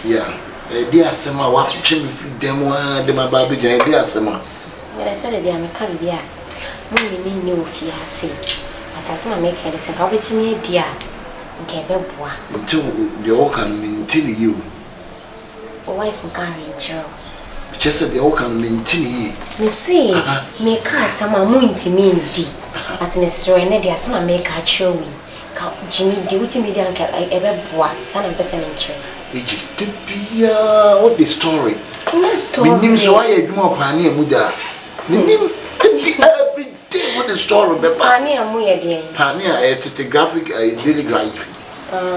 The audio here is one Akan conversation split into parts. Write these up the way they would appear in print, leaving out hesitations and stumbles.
Yeah. Dear Summer, what chimney free demo, the my baby, dear Summer. When I said, I can't be here. Only me knew if you say. But as I make it, I'll be to me, dear. Until the all can maintain you. A wife and carrying child. Just said the all can maintain you. Me say, make her some moon to me, D. But in a story, there some make her show me. Jimmy, do you mean uncle? I ever bought some person in church. To be what the story? Meaning, so I do more pioneer Muda. Meaning, every day what the story, but pioneer, pioneer, a graphic, a daily graphic.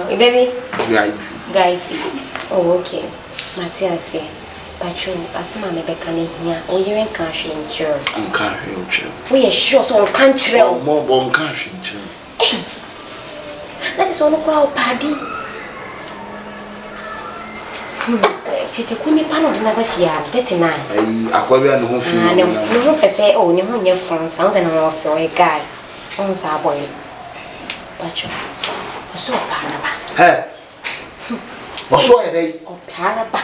Baby, graphic. Oh, okay. Matthias say, but you, as my beckoning here, or you're in cash in church. I'm carrying church. We are sure so country, more born cash in church. That is all the crowd, Paddy. Kyekyeku mi pa no de na ba fia 39 ai akwabia no ho fi no ho fefe o ni ho nye fon sounds and no for a guy on sa boy pacho so paraba oso e dey o paraba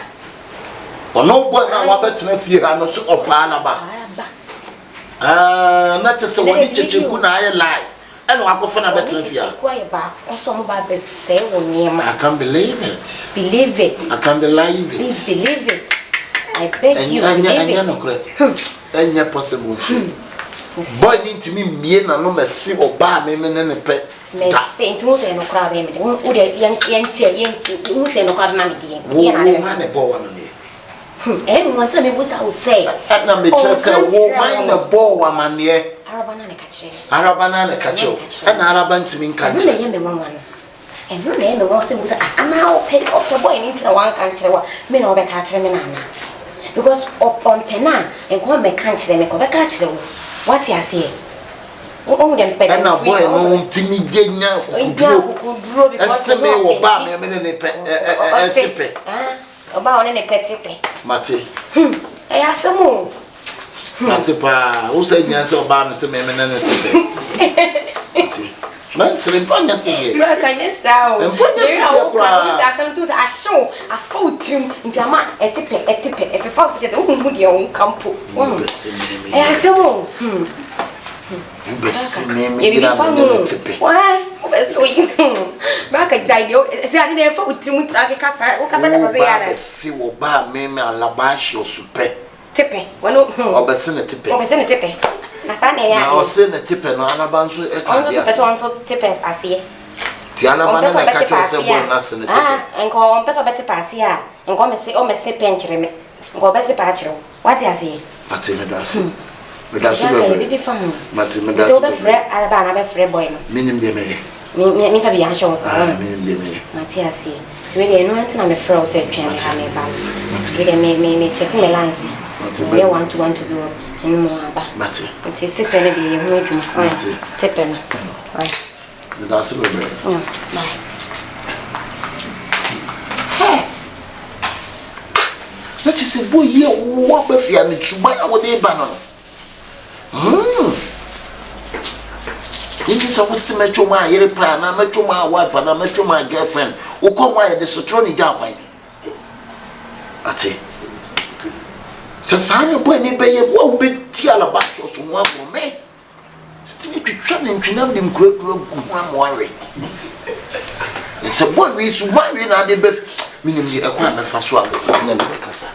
ono boy na wa betena fie ha no so o paraba na tse se woni Kyekyeku na aye lie and wakofana betena fie also mo ba be say woniema I can't believe it. Believe it. I can't believe it. Please believe it. I beg you believe it. No correct. Enya possible. Boy need to me na no mercy oba me ne pe. Me say ntu say no kra be me. Wo de yen wo say no kra na me de. Wo na ne bo wa no ne. Everyone tell me what I will say. Na me tell say wo man na bo wa ma ne. Araba na ne kache. Araba na ne kache. Na araba ntimi nkache. No na ye me wanwa no. And no name wants to say, I'm now paid up the boy into one country. Me no be catch me na. Because up on pena and come me country me come catch them. What you say? Oh, them pet. And now boy no timi genya kudro because me wo ba me ne pe sipe. Oba one ne petipe. Mate. Eh asemu. Mate pa, wo say nya say oba no say me ne sipe. Man, Srimponya say, you are kind of sound. And put yourself some tools I show a full team in Jama, a tippet, if you fall just own your own campo. I said, why? So you back at Jadio, say I didn't fall with Timu Tracasa, or see what bar me and Labash or Supe. Tippe, one of Obescene tippe. Obescene tippe. I was saying a tip and Araba so a tippers I see. Tiana man and and call on Peso Betty Passia and come and say, oh, Messi Penchre, go Bessie Patro. What do I say? Matimidasi. So the Fred Araba, Fred boy. Minim de me. Me for the answers. Minim de me. Matthias, to really no answer on the fro said, Chan, me back. To me check my lines. I want to go. Matty, it's a sick and be a mood. Tipping. That's a little bit. Let you say, boy, you walk with you and it's my own day banner. This is a Western Metro, my European, I met my wife and I met my girlfriend who come by the Sotroni Jawai. Ati. Sasana boy ni beye wo be ti alaba so so mo abo me timi twitwa na ntwinam dem kurakura gu mo awe se boy we su boy we na de be minim di ekwa me fa so a na de kasa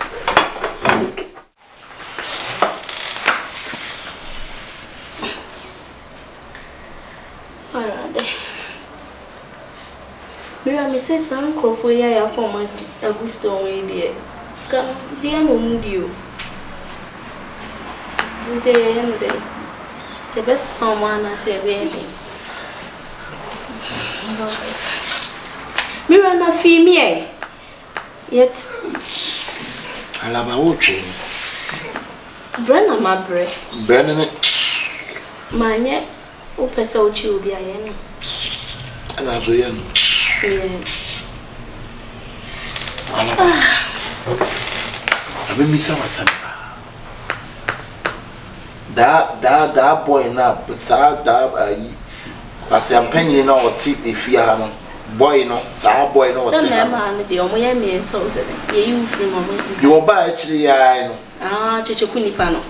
Arade Mira me say san crofo ya format Augusto we dey scan dey no mudio say the best someone I say baby. Mira na female yet alaba wo twen Brenna mabre Brenna manye o pesa o chi obi aye no ana zo ye no alaba abe mi sama that boy na but that as I'm penny now or tip if you have boy no sa boy no say me man dey omo ye me so say ye you free mama you ba actually ya no Kyekyeku nipa no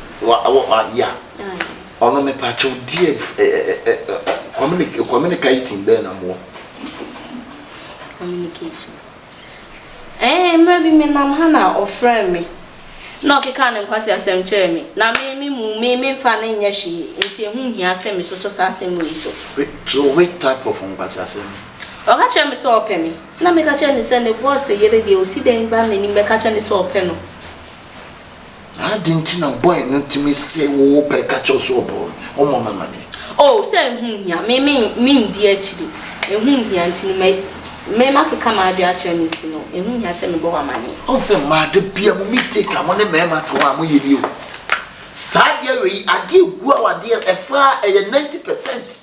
ya ono me pa cho die communicating be na mo communication maybe me nam ha na ofrɛ me na okeka ne nkwasi asɛm kyerɛ me na me fa na nya hwe enti ehu hia asɛm so sa asɛm we so which type of nkwasi asɛm oka kyerɛ me so opɛ me na me ka kyerɛ ne sɛ ne boss yere de osi den ba na ni me ka kyerɛ ne so opɛ no I didn't know boy not me say wo pe ka kyerɛ so opɔ o mama mane oh say ehu hia me ndi akyiri ehu hia enti me ma ke kama adu akyerɛ ne ti no ehu hia sɛ me bɔ wa mane on say ma de bia mo mistake am ne me ma to am ye bi o sa dia we ade gu a wade e fa 90%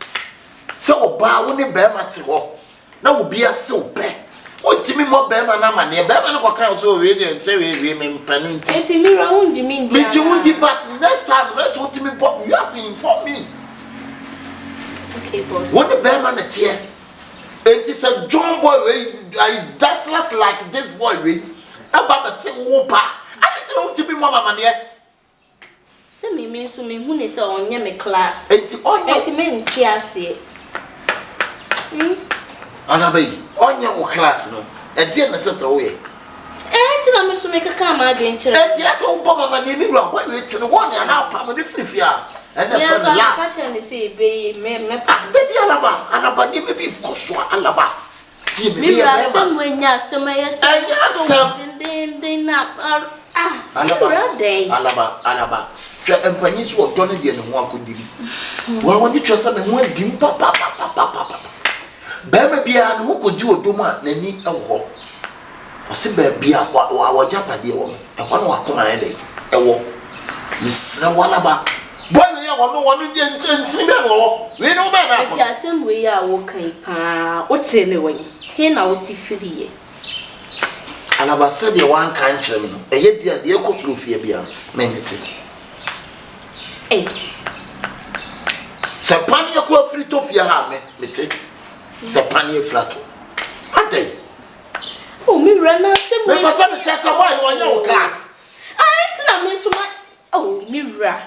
so oba wo ne be ma te ho na wo bia se opɛ o timi mo be ma na ma ne be ma no kwaka so we dey say we me mpanu nti enti me ra unji me ndi me ti unji but next time let's want me pop you have to inform me okay boss what the be ma na tie it is a John boy we I that's like this boy we about the say wo pa I don't want to be mama man here say me so me hu ne say onye me class enti me nti ase Araba onye wo class no e die na sese wo ye enti na me so me kaka ma adwen kyerɛ e die so wo mama ni mi wura boy we ti no one na pa mo ni frifia and the friend la ka kyerɛ ne say be me pa de bi Araba ni me bi koso Araba ti me me be ya sem wenya sem ya sem den na Araba hwɛ empanyi so odo ne de ne ho akodiri wa woni twese me ho adim papa bema bia no kodi odo mu a nani ewo o se ba bia wa japade wo e ho no akoma e dey ewo misra walaba boy we ya wono je ntimi be wo we no be na ati asem we ya wo kan pa o te ne we he na o ti firi ye Araba se de wan kan kyerem no e ye dia de ekosuro fie bia menete se pan ye ko afiri to fie ha mete se pan ye frato atay oh mi rana se me pasa me chesa boy wonya wo class enti na me so ma oh mi ra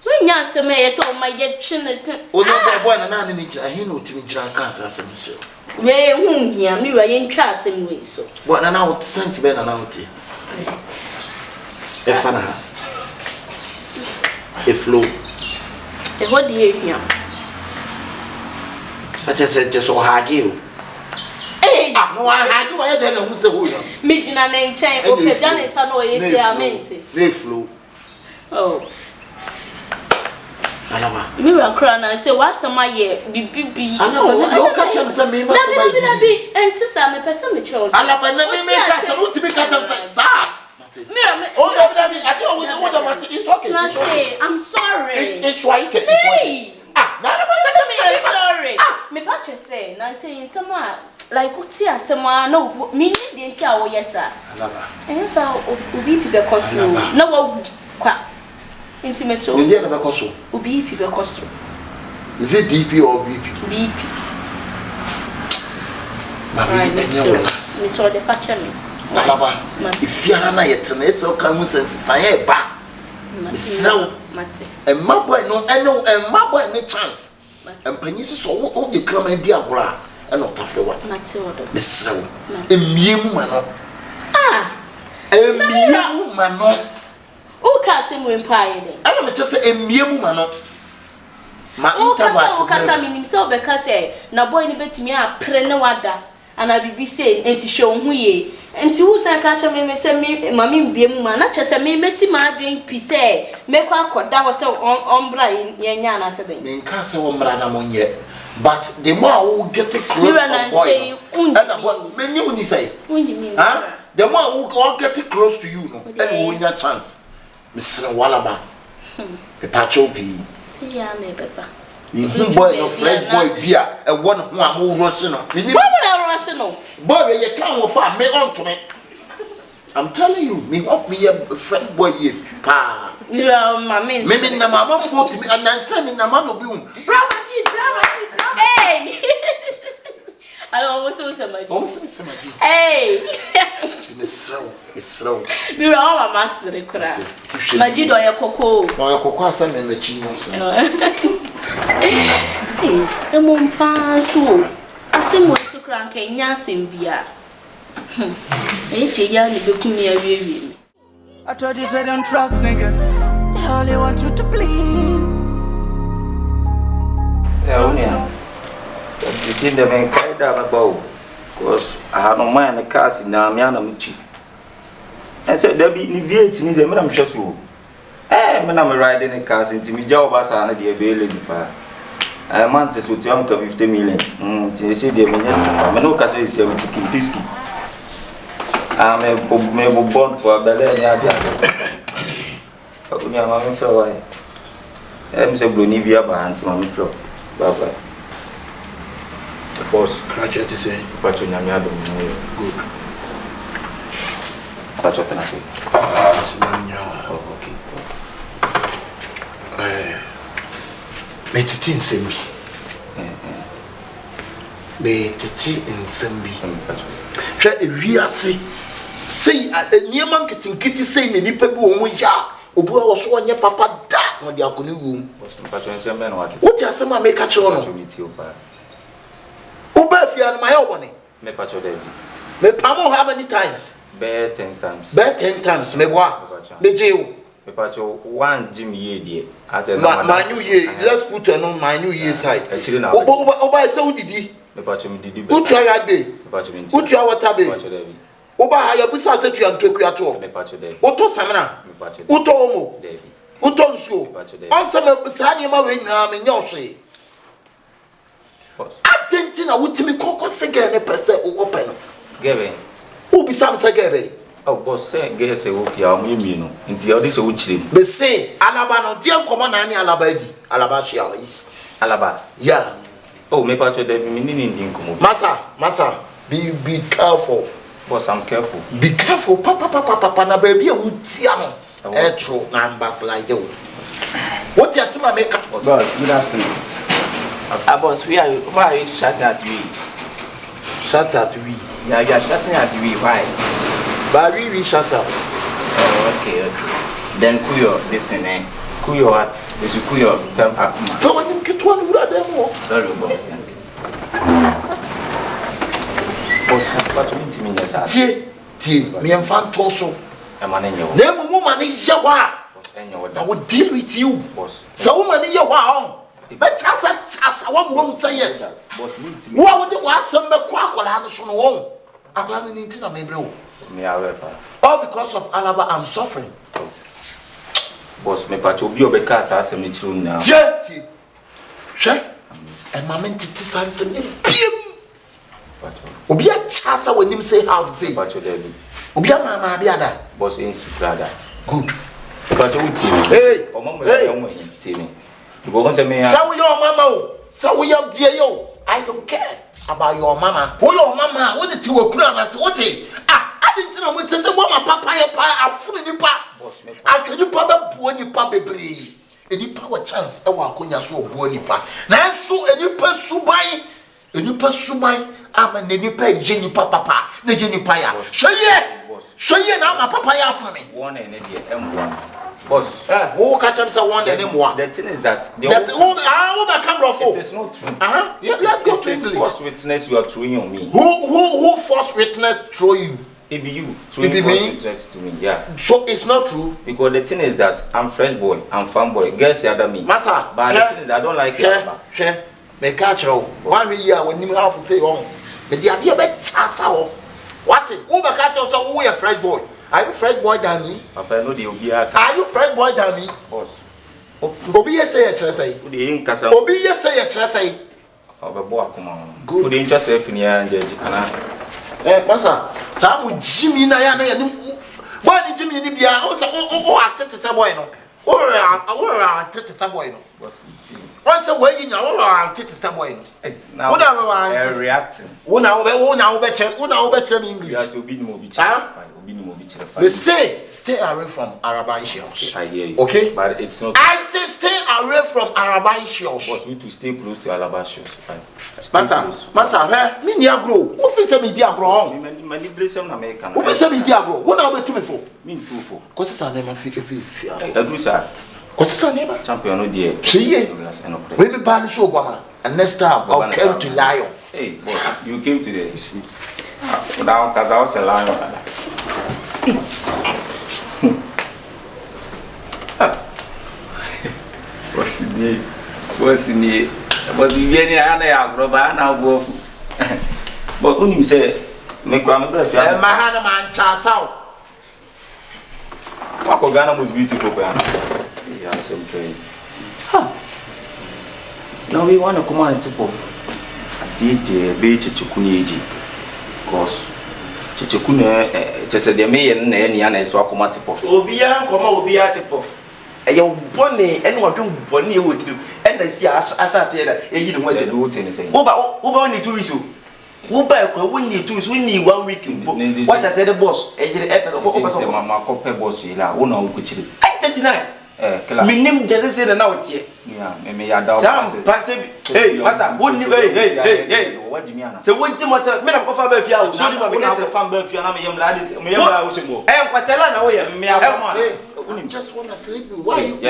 wenya se me ye so ma ye twene o no boy na ni gira he no timi gira kan sa se me so we hu hia mi ra ye ntwa asem we so boy na wo sent be na wo ti e fana ha e flow e ho di hia acha se so hage o no wa hage wa ye de na hu se ho yo mi gina na nchen o pe ja na sa no ye se amenti le flow oh Araba mi ra kra na say wa sama ye bibibi Araba ne o ka chem se me ma se ba na bi enti sa me pese me cheo Araba na me ka se no timi ka chem sa Mira me oh no I don't want to it's okay I'm sorry it's why it's okay na I'm sorry me patch say na say someone like uti asema no me need the enti a wo yesa Araba sa obi pi be koso na wa kwa enti me so me dey na be koso obi pi be koso is it DP or BP Mama me so the patch me Araba if you are na yetena so kan hu sense san ba misrawo mate e maboy no eno e maboy ne chance empanyi so wo de krama di agora e no tafre wa mate odo misrawo emiem ma no emiem ma no o ka se mu empae de ana me che se emiem ma no ma intervals o ka sa minim se obeka se na boy ni betimi a pre ne wada ana bibi se enti hwe ho ye enti wo san ka cha me se me mami mbiem ma na che se me mesi ma adwen pi se me kwa akoda wo se ombra yenya na se den me nka se ombra na monye but the more we get close to boy and what me you ni say the more we get close to you no and we nya chance Mr. Walaba e pacho bi see ya na beba you boy no friend boy bia e won ho am wo rush no boy na rush no boy you can wo fa me on to me I'm telling you me of me a friend boy ye pa you are my man me na mama for to me and then say me na man no bi bravo hey I don't want to say my Hey! Miss Row. You're all a master. My Gido, your cocoa. No, your cocoa, some in the chinos. Hey, the moon pass. I see what to crank a yasin beer. Ain't you young to come here? I told you I don't trust niggas. They only want you to bleed. Yeah, you see the main carry down about. Because I had no mind the cars in Namiana Michi. I said, there be deviating in the Madame Chassou. Eh, when I'm riding a car into me, job as I had the ability. I wanted to jump 50 million. They say the minister, I'm no case is 70 Kimpiski. I'm a born to a Belenia. I'm a fellow. I'm so Blunivia by Auntie Mammy Flo. Bye bye. Boss, Cratchit to say, but you know, good. That's what I say. Okay. Metiti Nsembi. Metiti Nsembi. Try a real say a near market in Kitty saying any people who ya. Obu was one your papa da when you are going room. What you say, my make a channel to meet you. Uber, my own. Me pacho David. Me pamo how many times? Bear 10 times. Bear 10 times. Me what? Me jail. Me pacho one Jim ye dear. As a my new year. Let's put on my new year side. Actually, now. Oba so did he? Me pacho me did you. Who try that day? Me pacho me. Who try what tabe? Pacho David. Oba haya busa se tu Kyekyeku ato. Me pacho David. Oto samana. Me pacho. Oto omo. David. Oto nsuo. Answer me sa niam we nyina me nya ohwe. Atenti na wutimi koko sege ne pese o open. Gebe. Who be some sege. Oh boss say get say wo fia o yemi no. Nti o dey so wo chire. Be say Alaba no die nkomo na ani Alaba di. Alaba shia is. Alaba. Yeah. Oh me pacho David me ni ndi nkomo. Masa, be careful. Boss I'm careful. Be careful. Papa na baby e wutia no. Etro numbers like you. What you say my make up? Boss, good afternoon. Boss, why are you shouting at me? Shut at we. Yeah, you are shouting at me. Why? But we shut up. Oh, okay. Then Kuyo, this thing, eh? Kuyo what? This is Kuyo, temper. So when you get one, you are there more. Sorry, boss. Thank you. Boss, pacho me timi nyesa. Tie, me enfan toso. E man enye wo. Na mu woman is yawa. Enye wo. I will deal with you. Boss. So woman is yawa on. But chasa one won't say yes. Boss me timi. What would you ask some kwakola no so no. Akola ni ntina me bro. Me awe pa. All because of Alaba I'm suffering. Boss me pacho obi obeka asase me chiru na. Tie. Hwe. E mama ntiti sanse me piem. Pacho. Obi a chasa when him say half say. Pacho David. Obi a mama bi ada. Boss in sikrada. Good. Pacho uti. Hey. Omo mo ya mo yin ti mi. Because say me ya. Say we your mama o. Say we your dear yo. I don't care about your mama. Who your mama? What the tiwa kura na say what? I didn't know what to say. Mama Papaye pa afuni nipa. Boss me. I can you pa bo nipa bebre. Any power chance e wa akonya so bo nipa. Na so any pa subai ama ne nipa je nipa papa. Na je nipa ya. So ye na ma Papaye afuni. One and dey M1. Boss. Who catch him say one and more. The thing is that all the camera for. It is not true. Yeah, let's go to this false witness you are throwing on me. Who false witness throw you? It be you. It be me. Witness to me, yeah. So it's not true. Because the thing is that I'm fresh boy, I'm farm boy. Girls the other me. Massa. But the thing is I don't like it. Share. Me catch you. 1 year when you have to say on. But the idea be chasa. What's it? Who be catch you so who a fresh boy? Are you fresh boy than me? Papa no dey obi aka. Are you fresh boy than me? Boss. Obi yes say e chere say. Who dey in kasa. Obi yes say e chere say. Obebo akoma. Who dey interest in ya anje kana. Massa. Sa mu Jimmy na ya ni boy ni Jimmy ni bia o say o atete say boy no. O atete say boy no. Boss. Once a way in our atete say boy no. Now reacting. Una obe English. You as obi ni mo bi. Ah? Obi ni mo bi. They say stay away from Araba issues. I hear you. Okay? But it's not. I say stay away from Araba issues. But we need to stay close to Araba shoes. Masa, me ni agro. Who fi say me di agro? Me bless them na American. Who fi say me di agro? What now be to me for? Me too for. Cause it's a name fi. Agree sir. Cause it's a name. Champion no there. We be ban show guama. And next time I'll come to Lion. Hey, boy, you came today. You see. Now, because I was a lion. What's in it? But we get any other Roba now go. But when you say, make grandmother, my hand man chance out. Ghana was beautiful. Yes, some train. Now we want to come on and tip off. The beach Chikuneji. Because Chichikune, just the may and any other so automatic of Obia, Obia tip off. A young bonny and what do bonny with you. And I see as I said, you know what they do anything. Uber only 2 weeks. Uber, we need 2 weeks, we need 1 week. What I said, the boss, as an episode of my copper boss, you know, which is 39. My name just said now it's here. Yeah, maybe I doubt. Some passive. Hey, Massa, wouldn't you? Hey, what do you mean? So, what you must have made a coffee by Fial, so you have a fan by Fial, I'm glad it's me. I was selling away. Me, I just want to sleep. Why you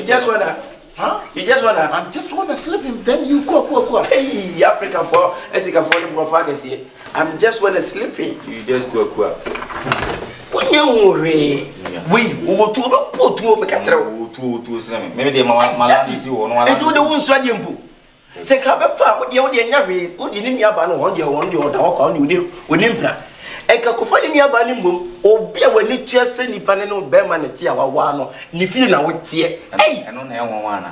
just want to? Huh? You just want to? I just want to sleep him. Then you go. Hey, Africa for as you can follow more fathers here. I'm just want to sleep. You just go. When you worry, we will to put to make a true maybe the Malay is you on one. I told the one studying book. Say, come back with the only Navy, who didn't have on your dog on you with Impla. And Kakofani me about him, or be when you just send the panel Berman and Tia one, Nifina with Tia. Hey, I don't have one.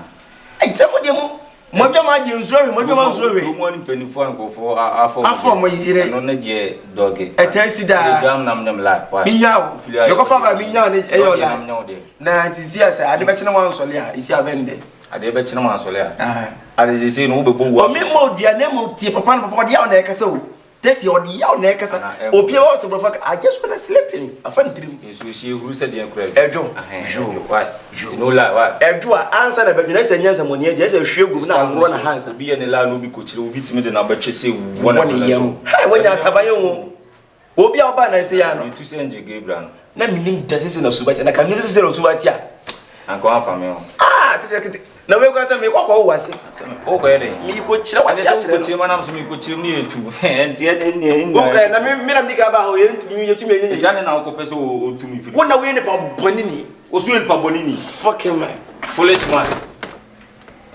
And some of them. Mojama Juzuri, Mojama Zuri, 124 go for our form, only dear doggy. I tell you that jam nam like me now. You go from me now, now it is yes, I bet no one solia, is your vendor. I did bet no one solia. I did say no, but me more dear name of Tia Papa the out there, so. Take your young neck as or pure out of I just want to sleep in a funny dream. Is she who said the incredible? Edro, no lie. Edro answered a baby, and yes, and when you just a shoe good now, run a hands and be an alarm will be coach, will beat me the number chase 1 year. Hi, when you're Tabayo, will be our banner, I say, I'm to send you Gabriel. Let me name Justice of Subat, and I can listen to Subatia. I'm going from you. No, we got some walk was it? Oh, where me could chill. I said, me could chill near to and yet in okay, I mean, I'm the Gaba to me to me, and I'll compare to me. What are we in about Bonini? Was real Pabonini? Fuck him, man. Foolish man.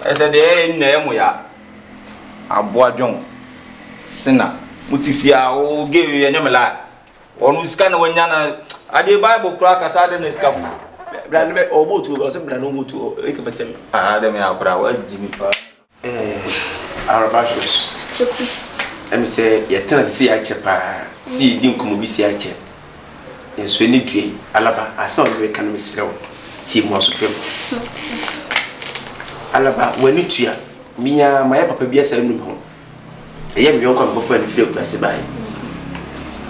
I said, the name we are. A boy young sinner. Mutifia, oh, give you a name like one who's kind of when I did Bible crack as I didn't scuffle. Brand or go to or something no to ekefetem dem ya kura wa jimi pa Araba shoes em say ye tena si ya chepa si din komo bi si ya che en so ni due alaba asan we kan misrew ti mo so pem alaba wani tua miya maye papa bi asa num ho ye mi yonko mbofo ani fie klase bai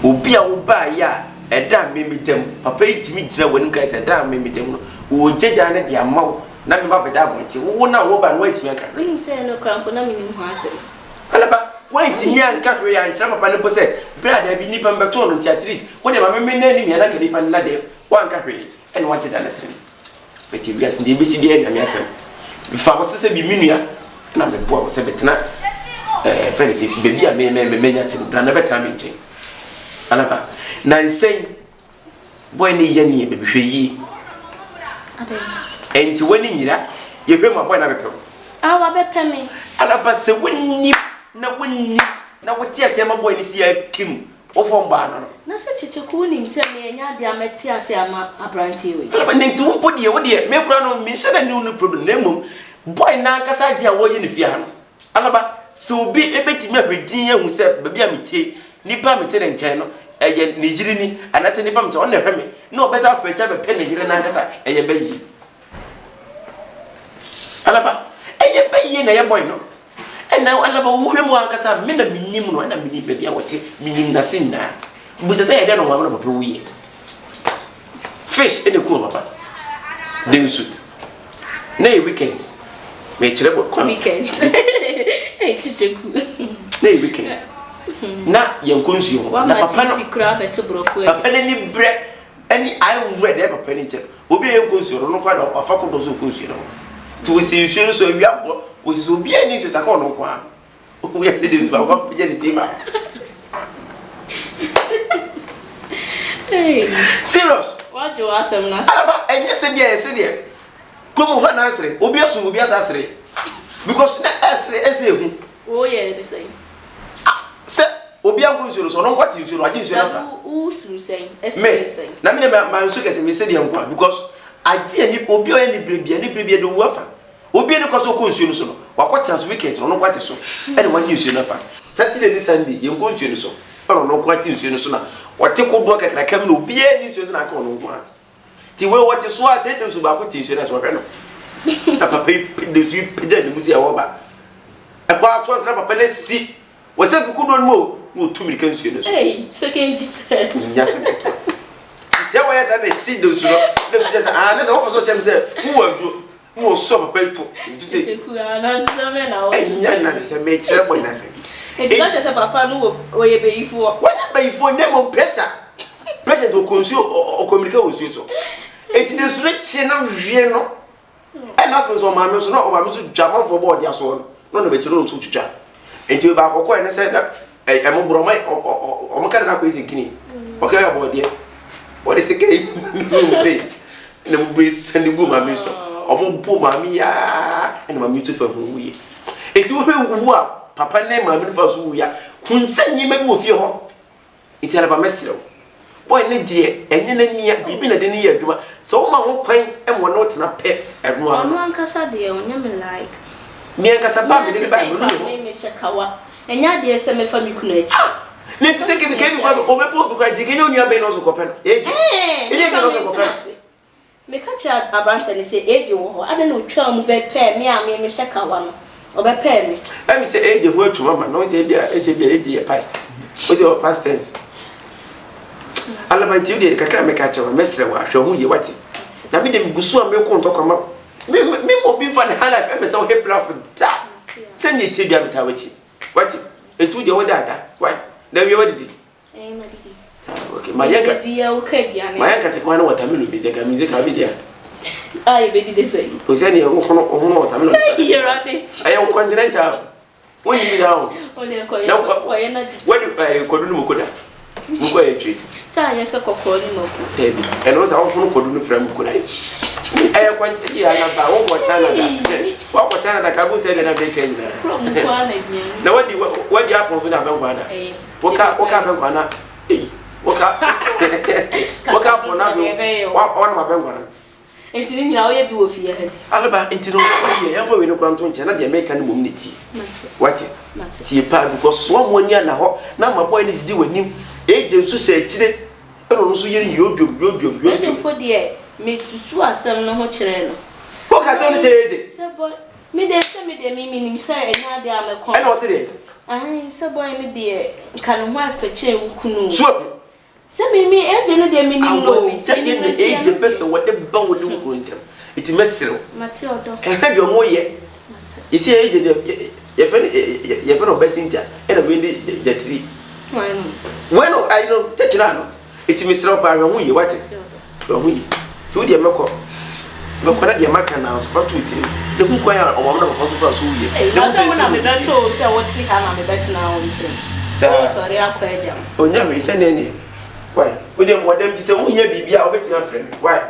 obi a wo ba ya eda memitem papa itimi gira woni kai se da memitem no wo jeja ne dia mawo na me ba beda bonti wo na wo ba no itimi aka rim se no krampo na minim ho ase alaba wo itimi anka we ya nchira papa ne po se brada bi nipa mbeto no ti at least wo de ma me na ni mi na ka nipa na de wo anka we en wa jeja na trim beti wi ase de bi si de na mi ase bi fa wo se bi minua na me bo wo se betena felisi bebi a me nya tin brada betena me nche alaba na say boy ni yani be hwe yi enti wani nyira ye hwe ma boy na bepe wa bepe me alaba se wani na woti ase ma boy ni si akim o fom ba no na se Kyekyeku ni se me nya dia meti ase ama abranti we alaba ne nti wo podi ye wo de me kura no me sheda ni no problem na mum boy na kasa dia wo yi ni fia no alaba se obi ebeti me hwedin ye hu se ba bia metie nipa mete ne nchen no eye nijiri ni anase nipa mte on na hweme na obesa afecha be pe nijiri na nkasa eye bayi alaba eye bayi na ye boy no ena alaba wo hwemu ankasa me na minim no na minim be bia wote minim na sinna busa say dey no mama papa wuye fish e dey ku papa den su na weekends me chere bo weekends eh Kyekyeku na weekends na yenkonsuo na papa no papa ni bre ani I read e papa ni te obi yenkonsuo no kwa da papa ko do so konsuo no to see you so wi abo o si so obi ani to taka no kwa o ya se de to ba ko je ni tima hey serious what you ask them na Araba enye se bia ese de komo ho na asre obi asu obi asasre because na asre ese hu oh yeah the same se obi ankonsuo so no kwati nsuo aje nsuo na fa u sum say ese say na me ma nsuo kese me se de nkwa because aje ani obi o ani brebia do wafa obi ani kwaso konsuo so no wakwati so weekend no kwati so e de wani nsuo na fa Saturday ni Sunday yenkonsuo so no kwati nsuo so na wate kodo kakra kam no obi ani nsuo so na ka no nkwa ti we wate so ase de nsuo ba kwati nsuo na so hwe no na papa de nsuo pede ni musi e wo ba e kwa to sra papa na si wo se fukudo no mo no tumi kan nsuo no so hey second Jesus yes se wo yesa na si de nsuo de so just na so wo so chem se fu wadu mo so papa to you say Kyekyeku na so me na o enya na se me chere boy na se it's not just papa no o ye be ifo wala be ifo ne mo pressure to consume o communicate with you so eti de so chi na hwie no e na fo so ma me so no o ma me so dwama fo board ya so no no be chere no so twitwa eti ba akoko e ne se na e mo broma o mo ka na ko isi kini o ka ya board ye what is it ke ne mo be send go ma me so o mo po ma me ya e na ma me to fa ho wuye eti wo wu a papa ne ma me fa so wu ya kunsa nyi ma bi ofie ho eti Araba mesrew boy ne die enye na mia bibi na de ne ya aduma so wo ma ho kwan e mo no tena pe eno a ono ankasa de onya me like mi ankasa ba me de ba me shakawa enya de ese me fa mi kuna echi ne ti se ke bi kwa o me po kwa di ke nyu abe no so kopen eje eje ke no so kopen me ka cha abranse ne se eje wo ho ade na otwa mu be pe me a me shakawa no obe pe me e mi se eje ho atuma ma no je bia eje ye past o je past tense Alabanti de kakra me ka cha ma mesre wa hwe ho ye wati na me de gusu a me ko ntokwa ma me mo bi fa ne halaf e me se o he plaf da se ni ti bia metawachi wati etu de woda da wai na wi wadi ma didi okay mayaka bia o ka bia ne mayaka te kwa na watermelon bi te ka music abi dia ai be didi sei o se ni o hono watermelon here ade ayo continental woni mi dawo one ko ye wa ye na wadi ko dunu mo koda mo ko ye twi sa ye se kokko ni mo ko ebi eno sa wo hono ko dunu fra mo koda ayo kwanti ya na ba wo ko tana da wo ko tana da ka bu se na be kan na pro mo ko ana gye na wadi apon so da ben kwa da woka ben kwa na woka pona do wa ma ben kwa na entini nyina o ye bi wo fie ha Araba entino ye ya fa we no kwanto nche na de make na mom ne ti wati ti pa because so mo ni na ho na ma boy ne di wanim eje nsu se akire eno nso yeri yodwom eje po de me susu asem no ho kire no ko ka se no cheje se boy me de mi nim se enya de amekon eno se de ai se boy me de kan ho afeche wukunu so se me eje no de mi nim no ni eje pese wode ba wode wukuru ntem iti mesero mate odo e ha de mo ye isi eje de ye fe no besintia ena we ndi jetri bueno I know techna no iti mesero pa ho ye wate ho ye tu de meko no para de maka na so fa tu tiri de hu kwa ya o mo na ko so fa so ye na se wona me beto se what see ha na me bet na o ntire so sorry akwa eja onya me se ne ni why we dem ti se hu ye bibia o betina friend why